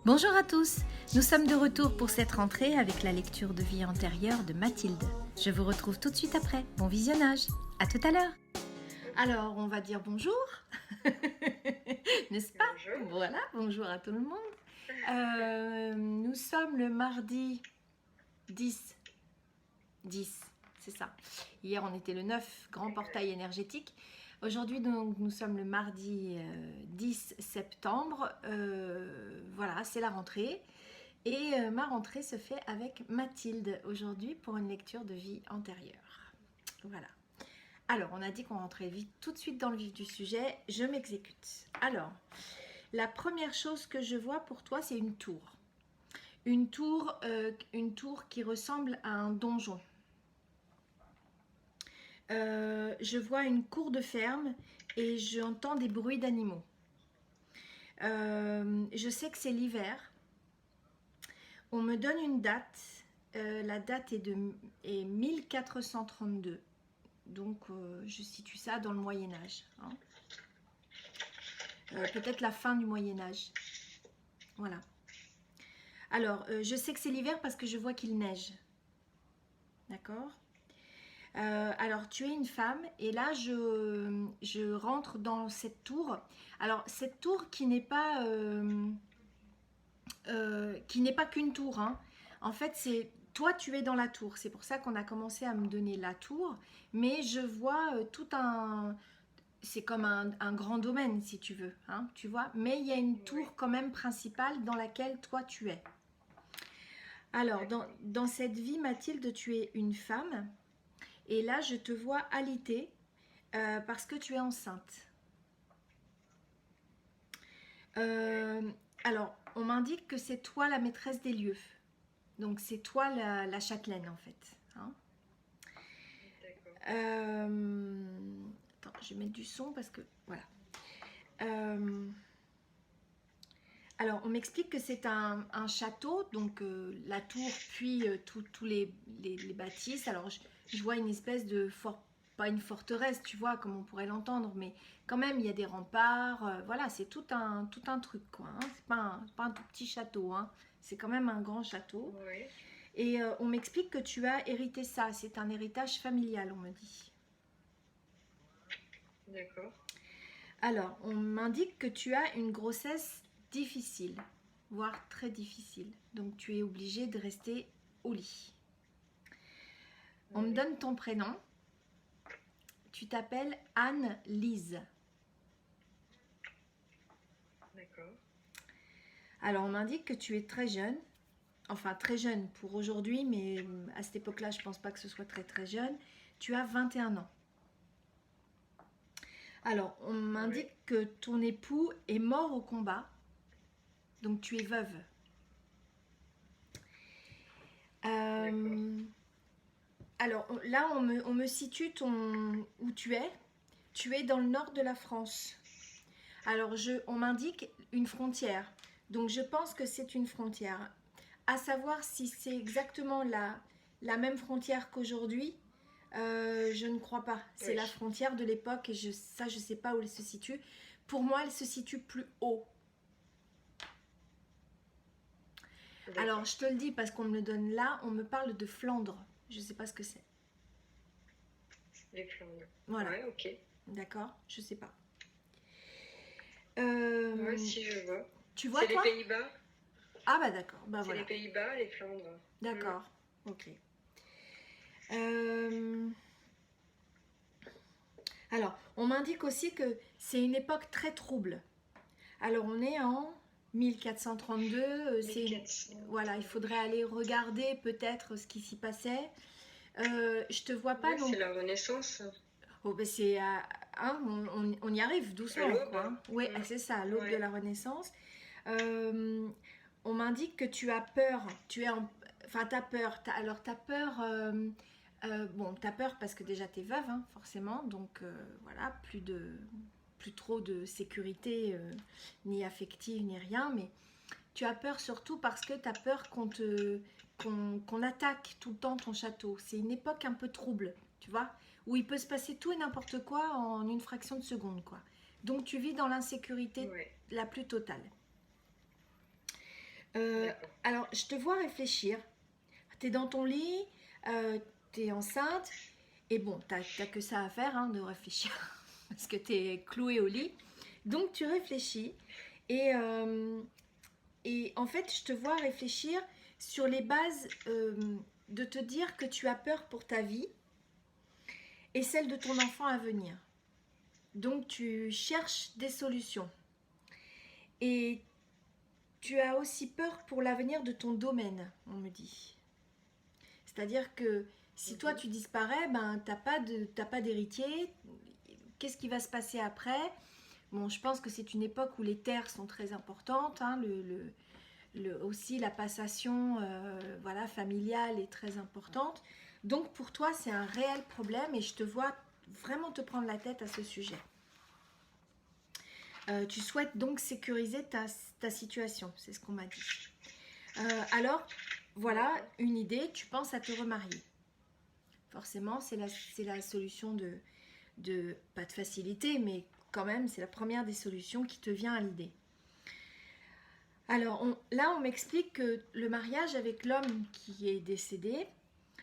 Bonjour à tous, nous sommes de retour pour cette rentrée avec la lecture de vie antérieure de Mathilde. Je vous retrouve tout de suite après. Bon visionnage, à tout à l'heure. Alors, on va dire bonjour, n'est-ce pas? Bonjour. Voilà, bonjour à tout le monde. Nous sommes le mardi 10, c'est ça. Hier, on était le 9, grand portail énergétique. Aujourd'hui, donc, nous sommes le mardi 10 septembre. Voilà, c'est la rentrée. Et ma rentrée se fait avec Mathilde aujourd'hui pour une lecture de vie antérieure. Voilà. Alors, on a dit qu'on rentrait vite, tout de suite dans le vif du sujet. Je m'exécute. Alors, la première chose que je vois pour toi, c'est une tour. Une tour qui ressemble à un donjon. Je vois une cour de ferme et j'entends des bruits d'animaux. Je sais que c'est l'hiver. On me donne une date. La date est 1432. Donc, je situe ça dans le Moyen-Âge. Hein. Peut-être la fin du Moyen-Âge. Voilà. Alors, je sais que c'est l'hiver parce que je vois qu'il neige. D'accord ? Alors, tu es une femme et là, je rentre dans cette tour. Alors, cette tour qui n'est pas qu'une tour. Hein. En fait, c'est toi, tu es dans la tour. C'est pour ça qu'on a commencé à me donner la tour. Mais je vois tout un... C'est comme un grand domaine, si tu veux. Hein, tu vois. Mais il y a une tour quand même principale dans laquelle toi, tu es. Alors, dans cette vie, Mathilde, tu es une femme. Et là, je te vois alitée parce que tu es enceinte. Alors, on m'indique que c'est toi la maîtresse des lieux. Donc, c'est toi la châtelaine, en fait. Hein. Attends, je vais mettre du son parce que... Voilà. Alors, on m'explique que c'est un château, donc la tour, puis tous les bâtisses. Alors, je vois une espèce de pas une forteresse, tu vois, comme on pourrait l'entendre, mais quand même, il y a des remparts. Voilà, c'est tout un truc, quoi. Hein. C'est pas un tout petit château, hein. C'est quand même un grand château. Oui. Et on m'explique que tu as hérité ça. C'est un héritage familial, on me dit. D'accord. Alors, on m'indique que tu as une grossesse difficile, voire très difficile. Donc, tu es obligée de rester au lit. On me donne ton prénom. Tu t'appelles Anne-Lise. D'accord. Alors, on m'indique que tu es très jeune. Enfin, très jeune pour aujourd'hui, mais à cette époque-là, je ne pense pas que ce soit très très jeune. Tu as 21 ans. Alors, on m'indique que ton époux est mort au combat. Donc, tu es veuve. Alors là, on me situe où tu es. Tu es dans le nord de la France. Alors, on m'indique une frontière. Donc, je pense que c'est une frontière. À savoir si c'est exactement la même frontière qu'aujourd'hui, je ne crois pas. C'est la frontière de l'époque et je ne sais pas où elle se situe. Pour moi, elle se situe plus haut. Alors, je te le dis parce qu'on me le donne là, on me parle de Flandre. Je ne sais pas ce que c'est. Les Flandres. Voilà. Ouais, ok. D'accord, je sais pas. Ouais, si je vois. Tu vois, c'est toi? les Pays-Bas. Ah bah d'accord, bah c'est voilà. les Pays-Bas, les Flandres. D'accord, ok. Alors, on m'indique aussi que c'est une époque très trouble. Alors, on est en 1432. Voilà, il faudrait aller regarder peut-être ce qui s'y passait. Je te vois pas, donc... C'est la Renaissance. Oh, ben c'est... hein, on y arrive doucement, quoi. Hein. Oui, c'est ça, l'aube de la Renaissance. On m'indique que tu as peur. Enfin, t'as peur. Alors, t'as peur... bon, t'as peur parce que déjà t'es veuve, hein, forcément, donc voilà, plus trop de sécurité, ni affective, ni rien, mais tu as peur surtout parce que t'as peur qu'on attaque tout le temps ton château. C'est une époque un peu trouble, tu vois, où il peut se passer tout et n'importe quoi en une fraction de seconde, quoi. Donc tu vis dans l'insécurité la plus totale. D'accord. Alors, je te vois réfléchir. Tu es dans ton lit, tu es enceinte, et bon, t'as que ça à faire, hein, de réfléchir, parce que tu es clouée au lit. Donc, tu réfléchis, et, euh, et en fait, je te vois réfléchir sur les bases de te dire que tu as peur pour ta vie et celle de ton enfant à venir. Donc, tu cherches des solutions. Et tu as aussi peur pour l'avenir de ton domaine, on me dit. C'est-à-dire que si toi tu disparais, ben t'as pas d'héritier. Qu'est-ce qui va se passer après? Bon, je pense que c'est une époque où les terres sont très importantes, hein, aussi la passation voilà, familiale est très importante. Donc pour toi, c'est un réel problème et je te vois vraiment te prendre la tête à ce sujet. Tu souhaites donc sécuriser ta situation, c'est ce qu'on m'a dit. Alors, voilà une idée, tu penses à te remarier. Forcément, c'est la solution pas de facilité, mais quand même, c'est la première des solutions qui te vient à l'idée. Alors, là, on m'explique que le mariage avec l'homme qui est décédé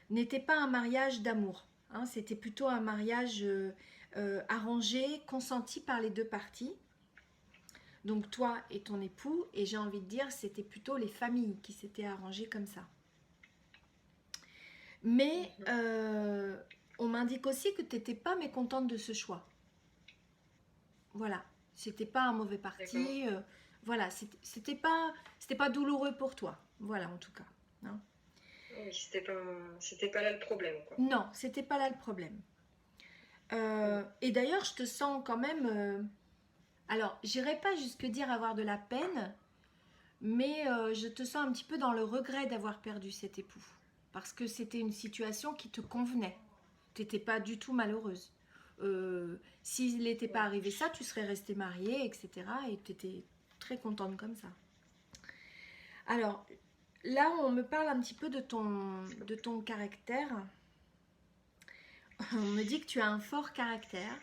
n'était pas un mariage d'amour. Hein, c'était plutôt un mariage arrangé, consenti par les deux parties. Donc toi et ton époux, et j'ai envie de dire, c'était plutôt les familles qui s'étaient arrangées comme ça. Mais on m'indique aussi que tu n'étais pas mécontente de ce choix. Voilà, c'était pas un mauvais parti. Voilà, c'était pas douloureux pour toi. Voilà, en tout cas. Hein. Oui, c'était pas là le problème, quoi. Non, c'était pas là le problème. Et d'ailleurs, je te sens quand même. Alors, j'irai pas jusque dire avoir de la peine, mais je te sens un petit peu dans le regret d'avoir perdu cet époux. Parce que c'était une situation qui te convenait. Tu n'étais pas du tout malheureuse. S'il n'était pas arrivé ça, tu serais restée mariée, etc. Et tu étais très contente comme ça. Alors, là, on me parle un petit peu de ton caractère. On me dit que tu as un fort caractère.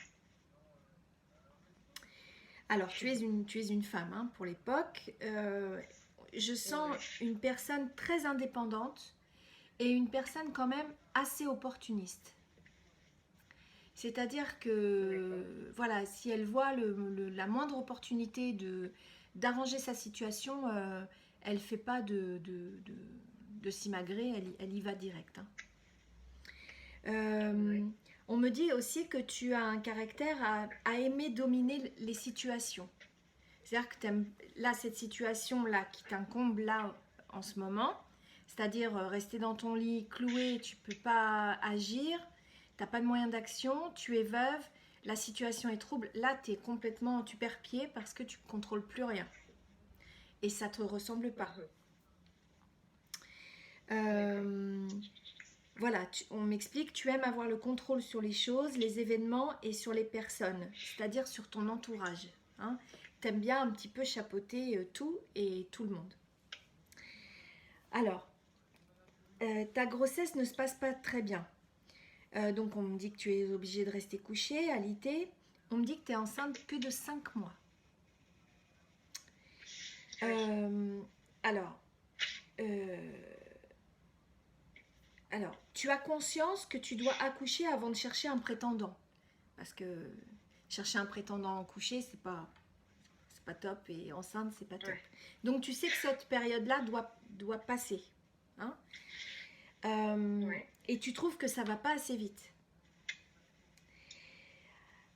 Alors, tu es une femme, hein, pour l'époque. Je sens une personne très indépendante et une personne quand même assez opportuniste. C'est-à-dire que, voilà, si elle voit la moindre opportunité d'arranger sa situation, elle ne fait pas de simagrer, elle y va direct. Hein. On me dit aussi que tu as un caractère à aimer dominer les situations. C'est-à-dire que tu aimes, là, cette situation-là qui t'incombe là en ce moment, c'est-à-dire rester dans ton lit cloué, tu ne peux pas agir, tu n'as pas de moyen d'action, tu es veuve, la situation est trouble, là tu perds pied parce que tu ne contrôles plus rien. Et ça ne te ressemble pas. Voilà, on m'explique, tu aimes avoir le contrôle sur les choses, les événements et sur les personnes, c'est-à-dire sur ton entourage. Hein. Tu aimes bien un petit peu chapeauter tout et tout le monde. Alors, ta grossesse ne se passe pas très bien. Donc on me dit que tu es obligée de rester couchée, alitée. On me dit que tu es enceinte plus de 5 mois. Alors, tu as conscience que tu dois accoucher avant de chercher un prétendant. Parce que chercher un prétendant couché, c'est pas top, et enceinte, c'est pas top. Ouais. Donc tu sais que cette période-là doit passer. Hein. Et tu trouves que ça va pas assez vite.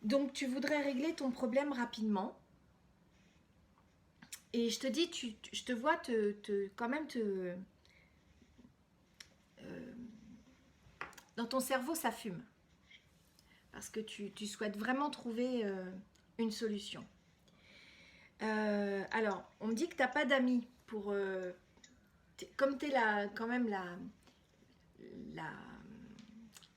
Donc tu voudrais régler ton problème rapidement. Et je te dis, je te vois quand même dans ton cerveau, ça fume. Parce que tu souhaites vraiment trouver une solution. Alors, on me dit que tu n'as pas d'amis pour... comme tu es quand même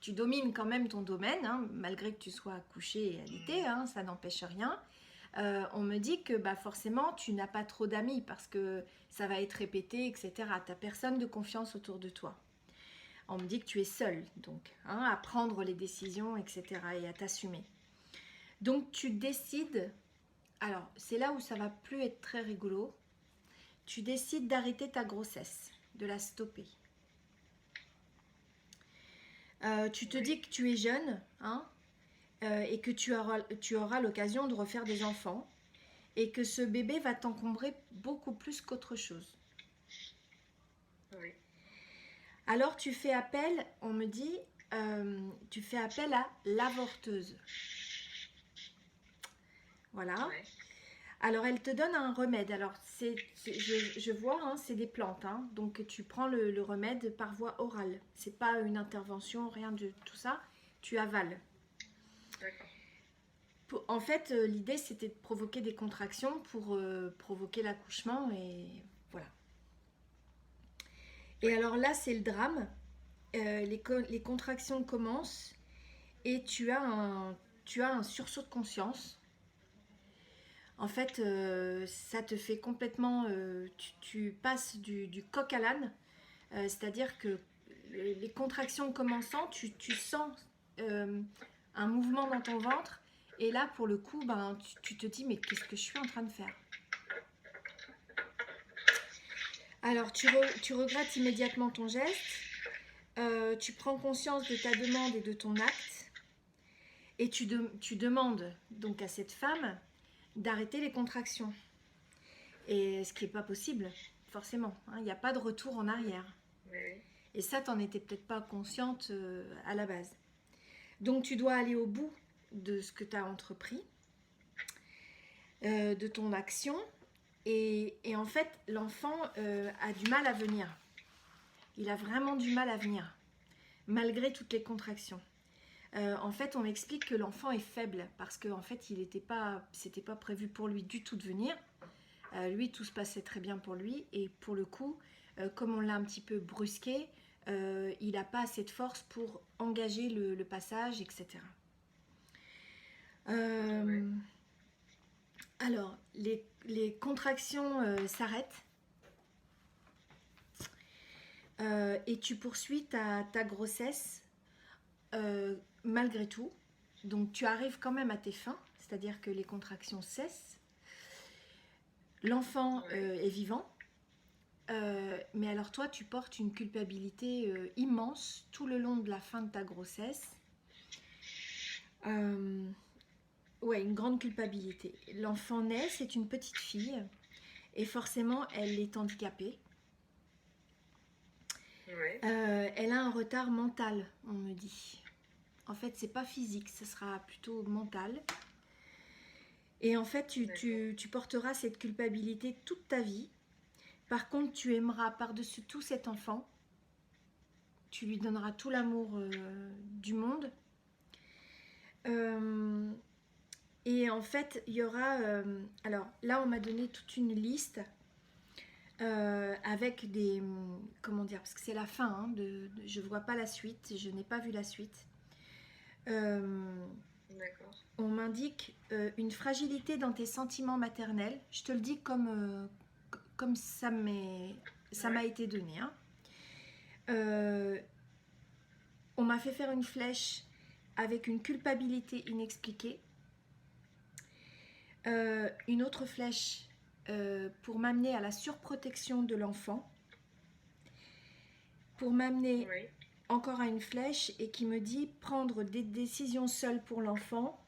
tu domines quand même ton domaine, hein, malgré que tu sois couché et alité, hein, ça n'empêche rien. On me dit que forcément, tu n'as pas trop d'amis parce que ça va être répété, etc. Tu n'as personne de confiance autour de toi. On me dit que tu es seule, donc, hein, à prendre les décisions, etc. et à t'assumer. Donc, tu décides... Alors, c'est là où ça va plus être très rigolo. tu décides d'arrêter ta grossesse, de la stopper. Tu te dis que tu es jeune, hein, et que tu auras l'occasion de refaire des enfants, et que ce bébé va t'encombrer beaucoup plus qu'autre chose. Oui. Alors tu fais appel, on me dit, tu fais appel à l'avorteuse. Voilà. Ouais. Alors elle te donne un remède. Alors je vois, hein, c'est des plantes, hein, donc tu prends le remède par voie orale. C'est pas une intervention, rien de tout ça. Tu avales. D'accord. En fait, l'idée c'était de provoquer des contractions pour provoquer l'accouchement et voilà. Et alors là, c'est le drame. Les contractions commencent et tu as un sursaut de conscience. En fait, ça te fait complètement... tu passes du coq à l'âne. C'est-à-dire que les contractions commençant, tu sens un mouvement dans ton ventre. Et là, pour le coup, ben, tu te dis, mais qu'est-ce que je suis en train de faire? Alors, tu regrettes immédiatement ton geste. Tu prends conscience de ta demande et de ton acte. Et tu demandes donc à cette femme d'arrêter les contractions. Et ce qui n'est pas possible, forcément. Hein, il n'y a pas de retour en arrière. Oui. Et ça, tu n'en étais peut-être pas consciente à la base. Donc, tu dois aller au bout de ce que tu as entrepris, de ton action. Et en fait, l'enfant a du mal à venir. Il a vraiment du mal à venir, malgré toutes les contractions. En fait, on m'explique que l'enfant est faible parce qu'en fait, c'était pas prévu pour lui du tout de venir. Lui, tout se passait très bien pour lui. Et pour le coup, comme on l'a un petit peu brusqué, il n'a pas assez de force pour engager le passage, etc. Ouais. Alors, les contractions s'arrêtent. Et tu poursuis ta grossesse malgré tout. Donc tu arrives quand même à tes fins, c'est-à-dire que les contractions cessent. L'enfant est vivant. Mais alors toi, tu portes une culpabilité immense tout le long de la fin de ta grossesse. Ouais, une grande culpabilité. L'enfant naît, c'est une petite fille. Et forcément, elle est handicapée. Ouais. Elle a un retard mental, on me dit. En fait, c'est pas physique, ce sera plutôt mental. Et en fait, tu porteras cette culpabilité toute ta vie. Par contre, tu aimeras par-dessus tout cet enfant. Tu lui donneras tout l'amour du monde. Et en fait, il y aura... alors là, on m'a donné toute une liste avec des... Comment dire? Parce que c'est la fin. Hein, je ne vois pas la suite. Je n'ai pas vu la suite. D'accord. On m'indique une fragilité dans tes sentiments maternels. Je te le dis comme ça m'a été donné. Hein. On m'a fait faire une flèche avec une culpabilité inexpliquée. Une autre flèche pour m'amener à la surprotection de l'enfant. Pour m'amener encore à une flèche et qui me dit prendre des décisions seule pour l'enfant.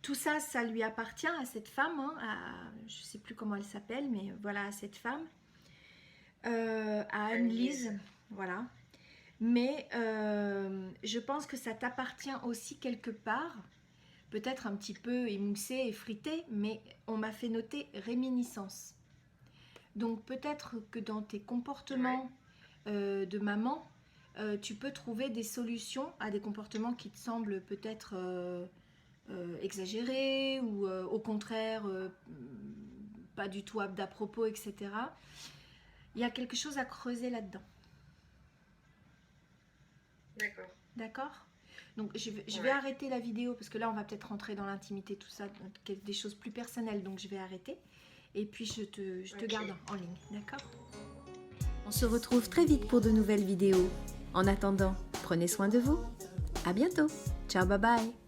Tout ça, ça lui appartient à cette femme, hein, je ne sais plus comment elle s'appelle, mais voilà, à cette femme, à Anne-Lise, voilà. Mais je pense que ça t'appartient aussi quelque part, peut-être un petit peu émoussé, effrité, mais on m'a fait noter réminiscence. Donc peut-être que dans tes comportements de maman, tu peux trouver des solutions à des comportements qui te semblent peut-être exagérés ou au contraire pas du tout d'à propos, etc. Il y a quelque chose à creuser là-dedans. D'accord. D'accord ? Donc je vais arrêter la vidéo parce que là on va peut-être rentrer dans l'intimité, tout ça, des choses plus personnelles, donc je vais arrêter. Et puis je te garde en ligne, d'accord ? On se retrouve très vite pour de nouvelles vidéos. En attendant, prenez soin de vous. À bientôt. Ciao, bye bye.